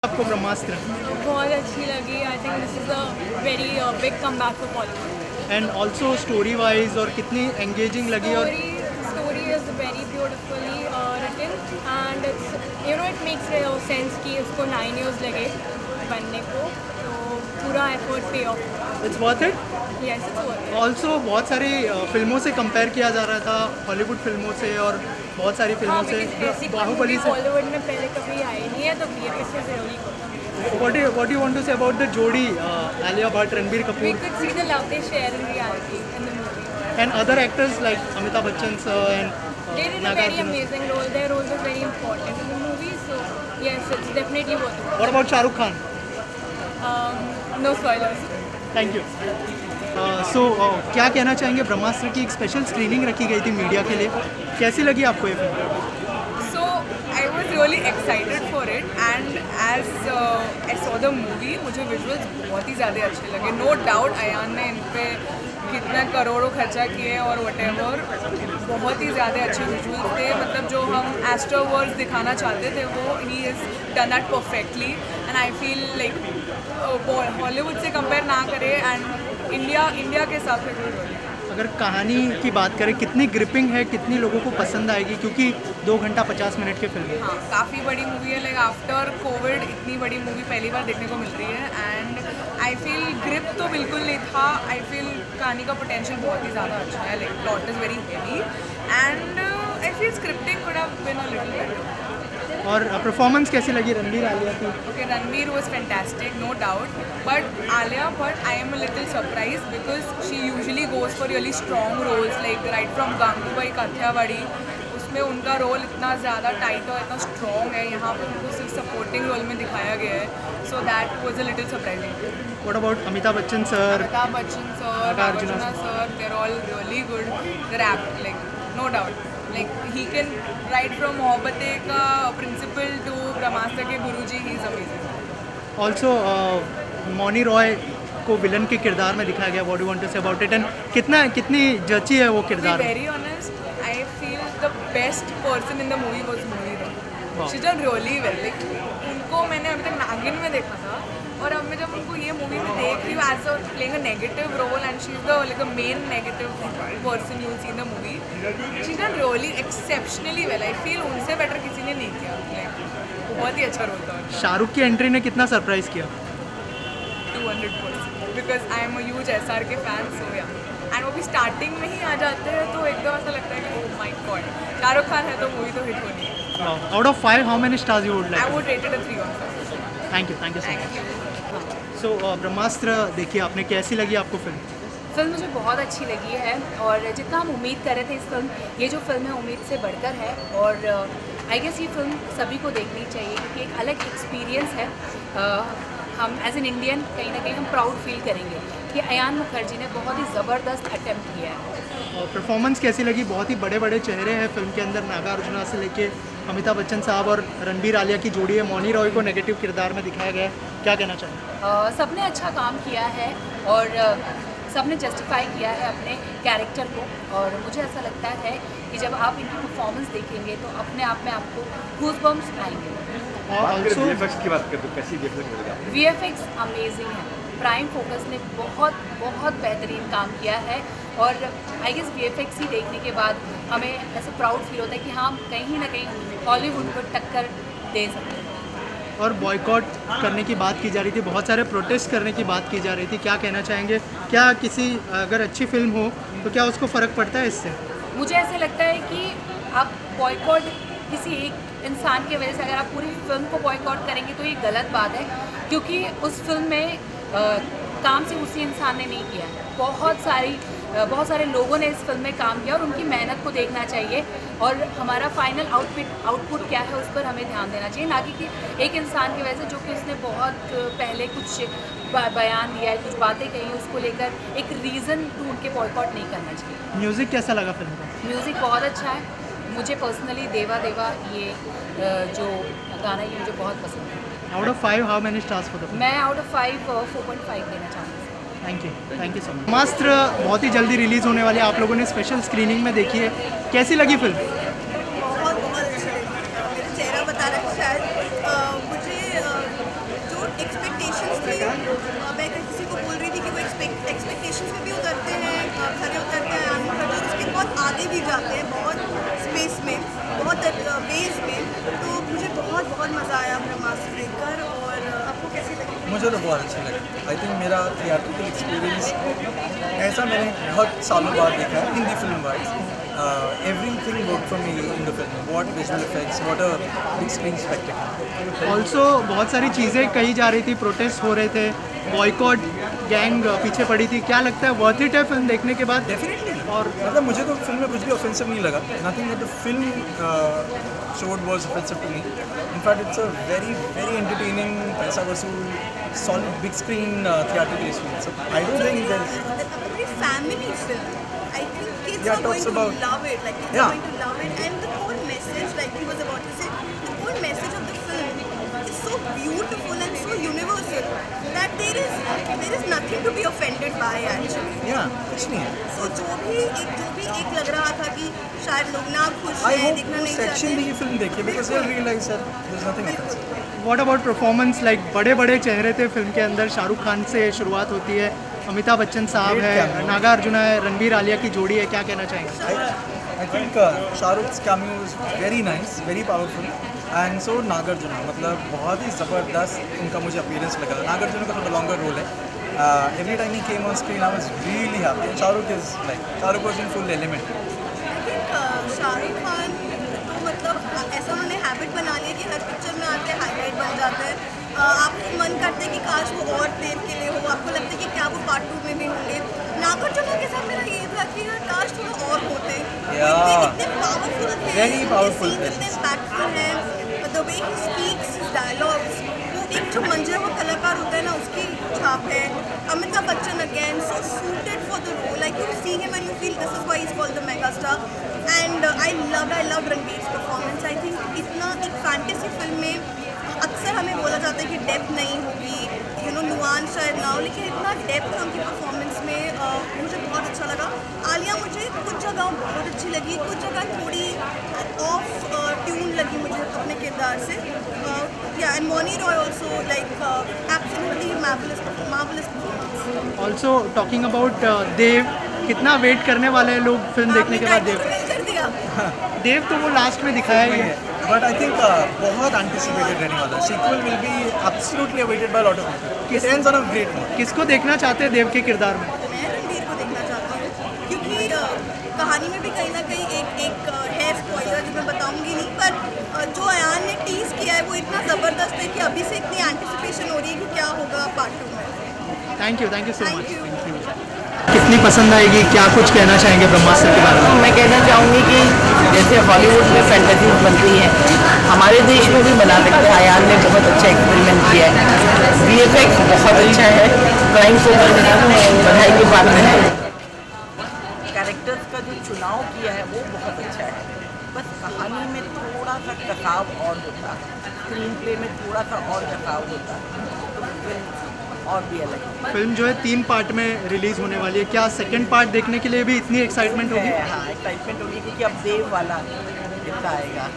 आपको ब्रह्मास्त्र बहुत अच्छी लगी। I think this is a very big comeback for Bollywood. And also story wise और कितनी एंगेजिंग लगी और story is very beautifully written and it makes sense कि उसको 9 years लगे बनने को, तो पूरा एफर्ट पे of. It's worth it. Yes, it's worth also बहुत सारी फिल्मों से कंपेयर किया जा रहा था, हॉलीवुड फिल्मों से और बहुत सारी इट। फिल्मों हाँ, से, बिकॉज ऐसी कोई बाहुबली मूवी से। बॉलीवुड में पहले कभी आई नहीं है, तो BFX से ज़रूरी होता। what do you want to say about the जोड़ी Alia Bhatt, Ranbir We Kapoor could see the love they share in reality in the movie. and other actors like Amitabh Bachchan sir and They did a very Nagarjuna? amazing role. Their role was very important in the movie, so yes, it's definitely worth it. What about Shah Rukh Khan? No spoilers. Thank you. So क्या कहना चाहेंगे, ब्रह्मास्त्र की एक special screening रखी गई थी media के लिए, कैसी लगी आपको ये film? So I was really excited for it and as I saw the movie मुझे विजुअल्स बहुत ही ज़्यादा अच्छे लगे। नो डाउट अयान ने इन पे कितना करोड़ों खर्चा किए और वटेवर, बहुत ही ज़्यादा अच्छे विजुअल्स थे। मतलब जो हम एस्ट्रोवर्स दिखाना चाहते थे वो he is done that perfectly and I feel like Hollywood से कंपेयर ना करे एंड इंडिया के हिसाब से अगर कहानी की बात करें, कितनी ग्रिपिंग है, कितनी लोगों को पसंद आएगी, क्योंकि 2 घंटा 50 मिनट की फिल्म है। हाँ, काफ़ी बड़ी मूवी है। लाइक आफ्टर कोविड इतनी बड़ी मूवी पहली बार देखने को मिल रही है एंड आई फील ग्रिप तो बिल्कुल नहीं था। आई फील कहानी का पोटेंशियल बहुत ही ज़्यादा अच्छा है। Like plot is very heavy and I feel scripting could have been a little better. और परफॉर्मेंस कैसी लगी रणबीर आलिया की? Okay, Ranveer was fantastic, no doubt. But Alia Bhatt, I am a little surprised because she usually goes for really strong roles, like right from Gangubai Kathiawadi. उसमें उनका role इतना ज़्यादा tight और इतना स्ट्रॉन्ग है, यहाँ पर उनको सिर्फ सपोर्टिंग रोल में दिखाया गया है। So that was a little surprising. What about Amitabh Bachchan sir? Amitabh Bachchan sir, Nagarjuna Nagarjuna sir, they're all really good. They're apt, like no doubt. Like he can right from Mohabbatein का प्रिंसिपल टू ब्रह्मास्त्र के Guruji, he is amazing. Also Mouni Roy को villain के किरदार में दिखाया गया। What do want to say about it and कितनी जची है वो To be किरदार? very honest, I feel the best person in the movie was Moni Rao. Wow. She's done really well. Like उनको मैंने अभी तक नागिन में देखा था और अब मैं जब उनको ये मूवी में देख रही हूँ as a playing a negative role and she is the like a main negative person you see in the movie, she done really exceptionally well. I feel उनसे बेटर किसी ने नहीं किया। लाइक बहुत ही अच्छा रोल था उनका। शाहरुख की एंट्री ने कितना सरप्राइज किया? 200% because I am a huge SR के फैन, सो या एंड वो भी स्टार्टिंग में ही आ जाते हैं तो एकदम ऐसा लगता है कि oh my God, Shahrukh Khan है तो मूवी तो हिट होनी है। Out of 5 how many stars you would I like? Would rated a 3 on 5. Thank you so thank much. You. So Brahmastra देखिए आपने, कैसी लगी आपको फिल्म? फिल्म मुझे बहुत अच्छी लगी है और जितना हम उम्मीद कर रहे थे इस फिल्म, ये जो फिल्म है उम्मीद से बढ़कर है और आई गेस ये फिल्म सभी को देखनी चाहिए क्योंकि एक अलग एक्सपीरियंस है। हम एज एन इंडियन कहीं ना कहीं हम प्राउड फील करेंगे कि अयान मुखर्जी ने बहुत ही ज़बरदस्त अटेम्प्ट किया है। परफॉर्मेंस कैसी लगी? बहुत ही बड़े बड़े चेहरे हैं फिल्म के अंदर, नागार्जुना से लेके अमिताभ बच्चन साहब और रणबीर आलिया की जोड़ी है। मौनी रॉय को नेगेटिव किरदार में दिखाया गया है, क्या कहना चाहेंगे? सबने अच्छा काम किया है और सबने जस्टिफाई किया है अपने कैरेक्टर को और मुझे ऐसा लगता है कि जब आप इनकी परफॉर्मेंस देखेंगे तो अपने आप में आपको गूज़बम्प्स आएंगे। और ऑल्सो VFX की बात करते हो, कैसी VFX लगा? VFX अमेजिंग है। प्राइम फोकस ने बहुत बहुत बेहतरीन काम किया है और आई गेस VFX ही देखने के बाद हमें ऐसे प्राउड फील होता है कि हाँ, कहीं ना कहीं हॉलीवुड को टक्कर दे सकते हैं। और बॉयकॉट करने की बात की जा रही थी, बहुत सारे प्रोटेस्ट करने की बात की जा रही थी, क्या कहना चाहेंगे? क्या किसी अगर अच्छी फिल्म हो तो क्या उसको फ़र्क पड़ता है इससे? मुझे ऐसे लगता है कि आप बॉयकॉट किसी एक इंसान की वजह से अगर आप पूरी फिल्म को बॉयकॉट करेंगे तो ये गलत बात है क्योंकि उस फिल्म में काम सिर्फ उसी इंसान ने नहीं किया है। बहुत सारे लोगों ने इस फिल्म में काम किया और उनकी मेहनत को देखना चाहिए और हमारा फाइनल आउटपुट क्या है उस पर हमें ध्यान देना चाहिए, ना कि एक इंसान की वजह से जो कि उसने बहुत पहले कुछ बयान दिया है, कुछ बातें कही हैं, उसको लेकर एक रीज़न ढूंढ के बॉयकॉट नहीं करना चाहिए। म्यूज़िक कैसा लगा फिल्म का? म्यूज़िक बहुत अच्छा है। मुझे पर्सनली देवा देवा ये जो गाना ये मुझे बहुत पसंद है। Out of 5 how many stars for the film? मैं आउट ऑफ 5 4.5 देना चाहूँगी। Thank you so much. Brahmastra बहुत ही जल्दी रिलीज़ होने वाली है, आप लोगों ने स्पेशल स्क्रीनिंग में देखी है, कैसी लगी फिल्म? बहुत बहुत अच्छी लगी। मेरा चेहरा बता रहा है शायद। मुझे एक्सपेक्टेशंस थे। मैं किसी को बोल रही थी कि वो एक्सपेक्टेशंस में भी उतरते हैं, खरे उतरते हैं आने पर, और उसके बहुत आगे भी जाते हैं, बहुत स्पेस में, बहुत वेज में। तो मुझे बहुत बहुत मज़ा आया ब्रह्मास्त्र देखकर। और आपको कैसी लगी? मुझे तो बहुत अच्छी लगी। आई थिंक मेरा थिएट्रिकल एक्सपीरियंस ऐसा मैंने बहुत सालों बाद देखा है Hindi film wise. Everything work for me in the film, what visual effects, what a big screen spectacle. Also बहुत सारी चीज़ें कही जा रही थी, प्रोटेस्ट हो रहे थे, बॉयकॉट गैंग पीछे पड़ी थी। क्या लगता है, वर्थ इट है फिल्म देखने के बाद? डेफिनेटली। और मतलब मुझे तो फिल्म में कुछ भी ऑफेंसिव नहीं लगा। Nothing that the film showed was offensive to me. In fact, it's a very very entertaining, पैसा वसूल, solid big screen theatrical experience. So I don't think there's very family film. I think kids Yeah, are going talks to about- love it. Like kids Yeah. are going to love it, and the whole message, like he was about to say, the whole message of the film is so beautiful and so universal that there is nothing to be offended by actually. yeah, कुछ नहीं है। So जो भी एक लग रहा था कि शायद लोग ना खुश I हैं, hope देखना वो नहीं सेक्शन भी ये चाहते। फिल्म देखे because they'll realize that there's nothing offensive. What about performance? Like बड़े बड़े चेहरे थे फिल्म के अंदर। शाहरुख खान से शुरुआत होती है, अमिताभ बच्चन साहब Great है, cameo. नागा अर्जुना है, रणबीर आलिया की जोड़ी है। क्या कहना चाहेंगे? I think Shahrukh's cameo was very nice, very powerful, and so Nagarjuna, मतलब बहुत ही ज़बरदस्त उनका मुझे अपीयरेंस लगा। Nagarjuna का थोड़ा लॉन्गर रोल है। Every time he came on screen, I was really happy. And Shahrukh was in full element. I think Shahrukh Khan तो मतलब ऐसा उन्होंने हैबिट बना लिया कि हर पिक्चर में आते हाईलाइट बन जाते हैं। आपको मन करते है कि काश वो और देर के लिए हो, आपको लगता है कि क्या वो पार्ट 2 में भी होंगे। नागार्जुना के साथ मेरा ये था कि यार काश थोड़ा और होते। इतने पावरफुल थे, Very powerful इतने presence. इम्पैक्टफुल हैं। The way he speaks, his dialogues, वो एक जो मंजर वो कलाकार होता है ना, उसकी छाप है। Amitabh Bachchan again so suited for the role, like you see him and you feel this is why he is called the mega star. And I love Ranbir's performance. I think इतना एक फैंटेसी फिल्म में अक्सर हमें बोला जाता है कि डेप्थ नहीं होगी, नुआंस शायद ना हो, लेकिन इतना डेप्थ है उनकी परफॉर्मेंस में। मुझे बहुत अच्छा लगा। आलिया मुझे कुछ जगह बहुत अच्छी लगी, कुछ जगह थोड़ी ऑफ ट्यून लगी मुझे अपने किरदार से। या and Mouni Roy also like absolutely marvellous performance. Also talking about Dev, कितना वेट करने वाले हैं लोग फिल्म देखने के बाद? देव कर दिया। देव तो वो लास्ट में दिखाया ही है। But I think बहुत anticipated रहने वाला है। Sequel will be absolutely awaited by a lot of people. It ends on a great note. किसको देखना चाहते हैं देव के किरदार में? मैं रणबीर को देखना चाहती हूँ, क्योंकि कहानी में भी कहीं ना कहीं एक है स्पॉइलर जो मैं बताऊंगी नहीं, पर जो अयान ने टीज किया है वो इतना ज़बरदस्त है कि अभी से इतनी एंटिसिपेशन हो रही है कि क्या होगा पार्ट 2 में। Thank you so much. Thank you. कितनी पसंद आएगी, क्या कुछ कहना चाहेंगे ब्रह्मास्त्र के बारे में? मैं कहना चाहूँगी कि जैसे हॉलीवुड में फैंटेसीज बनती हैं, हमारे देश में भी बना सकते हैं। अयान ने बहुत अच्छा एक्सपेरिमेंट किया है। VFX बहुत अच्छा है, क्राइम से बधाई की बात है। कैरेक्टर्स का जो चुनाव किया है वो बहुत अच्छा है। बस कहानी में थोड़ा सा कसाव और होता, स्क्रीन प्ले में थोड़ा सा और कसाव होता तो फिल्म और भी अलग है। फिल्म जो है 3 पार्ट में रिलीज होने वाली है। क्या सेकंड पार्ट देखने के लिए भी इतनी एक्साइटमेंट होगी? हाँ, एक्साइटमेंट होगी क्योंकि अब देव वाला हिस्सा आएगा।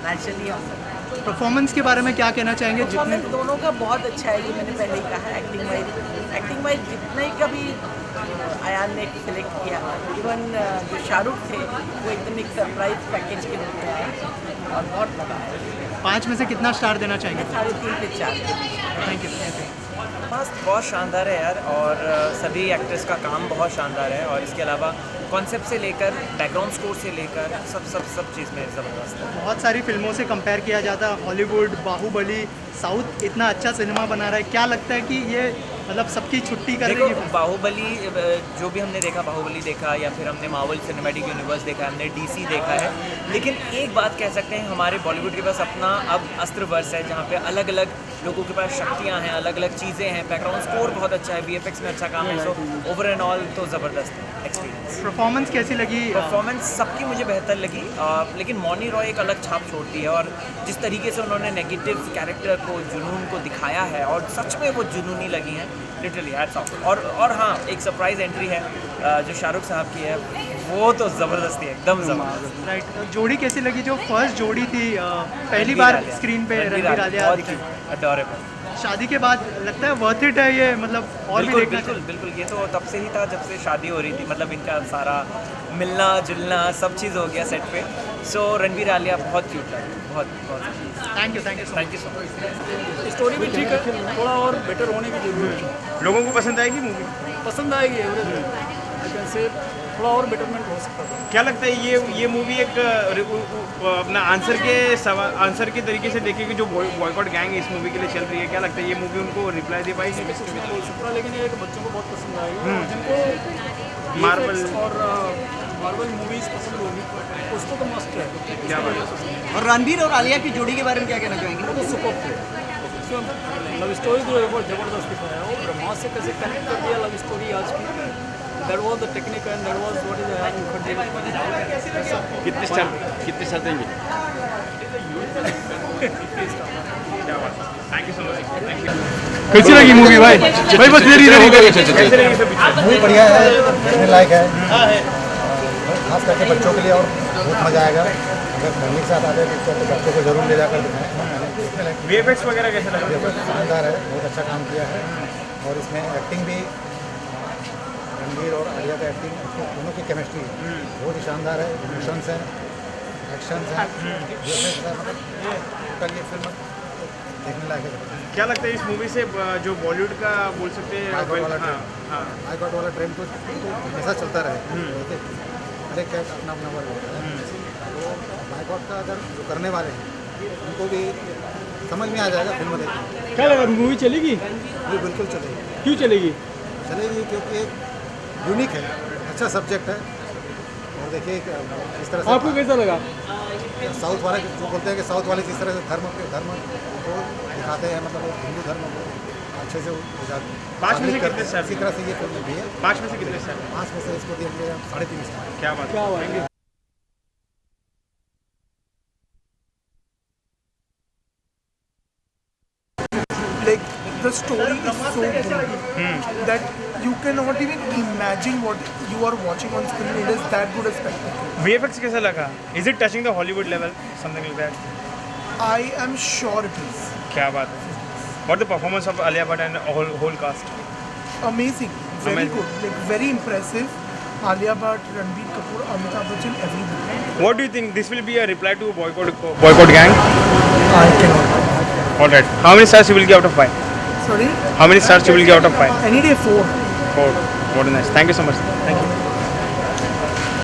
नेचुरली हम परफॉर्मेंस के बारे में क्या कहना चाहेंगे? जितने परफॉर्मेंस दोनों का बहुत अच्छा है, ये मैंने पहले ही कहा। एक्टिंग वाइज जितना ही कभी अयान ने सिलेक्ट किया, इवन जो शाहरुख थे वो एकदम एक सरप्राइज पैकेज के रूप में आए और बहुत मजा आया। 5 में से कितना स्टार देना चाहेंगे? 3.5 से 4। Thank you. मस्त, बहुत शानदार है यार, और सभी एक्टर्स का काम बहुत शानदार है, और इसके अलावा कॉन्सेप्ट से लेकर बैकग्राउंड स्कोर से लेकर सब चीज़ में ज़बरदस्त है। बहुत सारी फिल्मों से कंपेयर किया जाता है, हॉलीवुड, बाहुबली, साउथ इतना अच्छा सिनेमा बना रहा है। क्या लगता है कि ये मतलब सबकी छुट्टी कर देखो, रही है? बाहुबली जो भी हमने देखा, बाहुबली देखा या फिर हमने मार्वल सिनेमैटिक यूनिवर्स देखा, हमने DC देखा है, लेकिन एक बात कह सकते हैं, हमारे बॉलीवुड के पास अपना अब अस्त्रवर्ष है जहाँ पे अलग अलग लोगों के पास शक्तियाँ हैं, अलग अलग चीज़ें हैं, बैकग्राउंड स्कोर बहुत अच्छा है, VFX में अच्छा काम है। सो ओवर एंड ऑल तो ज़बरदस्त है एक्सपीरियंस। परफॉर्मेंस कैसी लगी? परफॉर्मेंस सबकी मुझे बेहतर लगी, लेकिन मौनी रॉय एक अलग छाप छोड़ती है, और जिस तरीके से उन्होंने नेगेटिव कैरेक्टर को, जुनून को दिखाया है, और सच में वो जुनूनी लगी हैं, लिटरली हैट्स ऑफ। और हाँ, एक सरप्राइज एंट्री है जो शाहरुख साहब की है, वो तो ज़बरदस्ती है, एकदम ज़बरदस्त। राइट, जोड़ी कैसी लगी जो फर्स्ट जोड़ी थी पहली बार स्क्रीन पे रणबीर आलिया दिखी? अडोरेबल। शादी के बाद लगता है वर्थ इट है ये, मतलब और भी देखना बिल्कुल बिल्कुल, ये तो तब से ही था जब से शादी हो रही थी, मतलब इनका सारा मिलना जुलना सब चीज़ हो गया सेट पे। सो रणबीर आलिया बहुत क्यूट है, बहुत बहुत। Thank you so thank you so much. Story भी ठीक है, थोड़ा और बेटर होने की जरूरत है। लोगों को पसंद आएगी मूवी? पसंद आएगी, आई कैन से थोड़ा और बेटरमेंट हो सकता था। क्या लगता है ये मूवी एक अपना आंसर के तरीके से देखे कि जो बॉयकॉट गैंग इस मूवी के लिए चल रही है, क्या लगता है ये मूवी उनको रिप्लाई दे पाएगी? बोल सकता, लेकिन ये बच्चों को बहुत पसंद आएगी, जिनको मार्वल और मार्वल मूवीज पसंद होगी उसको तो मस्ट है। क्या बात है। और रणबीर और आलिया की जोड़ी के बारे में क्या कहना चाहेंगे? वो तो सुपर थे, उसमें लव स्टोरी जो है बहुत ज़बरदस्त दिखाया, वो ब्रह्मा से कैसे कनेक्ट कर दिया लव स्टोरी आज की, that was the technique and that was what is Ayan Mukerji. कितने स्टार देंगे? क्या बात है, thank you so much. Thank you. कैसी लगी मूवी भाई? बस देरी कैसे लगी सब? मूवी बढ़िया है, देखने लायक है, खास करके बच्चों के लिए और बहुत मज़ा आएगा। अगर फैमिली के साथ आते हैं तो बच्चों को जरूर ले जाकर देखने लायक। VFX वगैरह कैसे लगा? शानदार है, बहुत अच्छा काम किया है, और इसमें एक्टिंग भी रणबीर और आलिया का एक्टिंग, दोनों की केमिस्ट्री बहुत ही शानदार है। इमोशंस हैं, एक्शंस हैं, मतलब ये फिल्म देखने लायक है। क्या लगता है इस मूवी से जो बॉलीवुड का बोल सकते हैं बाइकआउट वाला ट्रेंड तो हमेशा चलता रहे, हर एक का अपना अपना वर्ग होता है, तो बाइकआउट का अगर जो करने वाले हैं उनको भी समझ में आ जाएगा फिल्म देखने। क्या लगा, मूवी चलेगी? ये बिल्कुल चलेगी। क्यों चलेगी? चलेगी क्योंकि एक यूनिक है, अच्छा सब्जेक्ट है, और देखिए इस तरह से आपको कैसा लगा? साउथ वाले जो बोलते हैं कि साउथ वाले जिस तरह से धर्म को दिखाते हैं, मतलब हिंदू धर्म को अच्छे से उजागर, 5 में से कितने स्टार? इसी तरह से ये फिल्म भी है। 5 में से कितने स्टार? 5 में से इसको देंगे 3.5 स्टार। क्या बात क्या हुआ है? Like the story is so good that you cannot even imagine what you are watching on screen. It is that good a spectacle. VFX कैसा लगा? Is it touching the Hollywood level, something like that? I am sure it is क्या बात है? What the performance of Alia Bhatt and whole cast? amazing, very Amazing. good, like very impressive. Alia Bhatt, Ranbir Kapoor, Amitabh Bachchan, everybody. What do you think? This will be a reply to boycott gang? I cannot. All right. How many stars you will give out of 5? Sorry, How many stars you will give out of 5? any day 4. 4. What nice. Thank you so much. Thank you.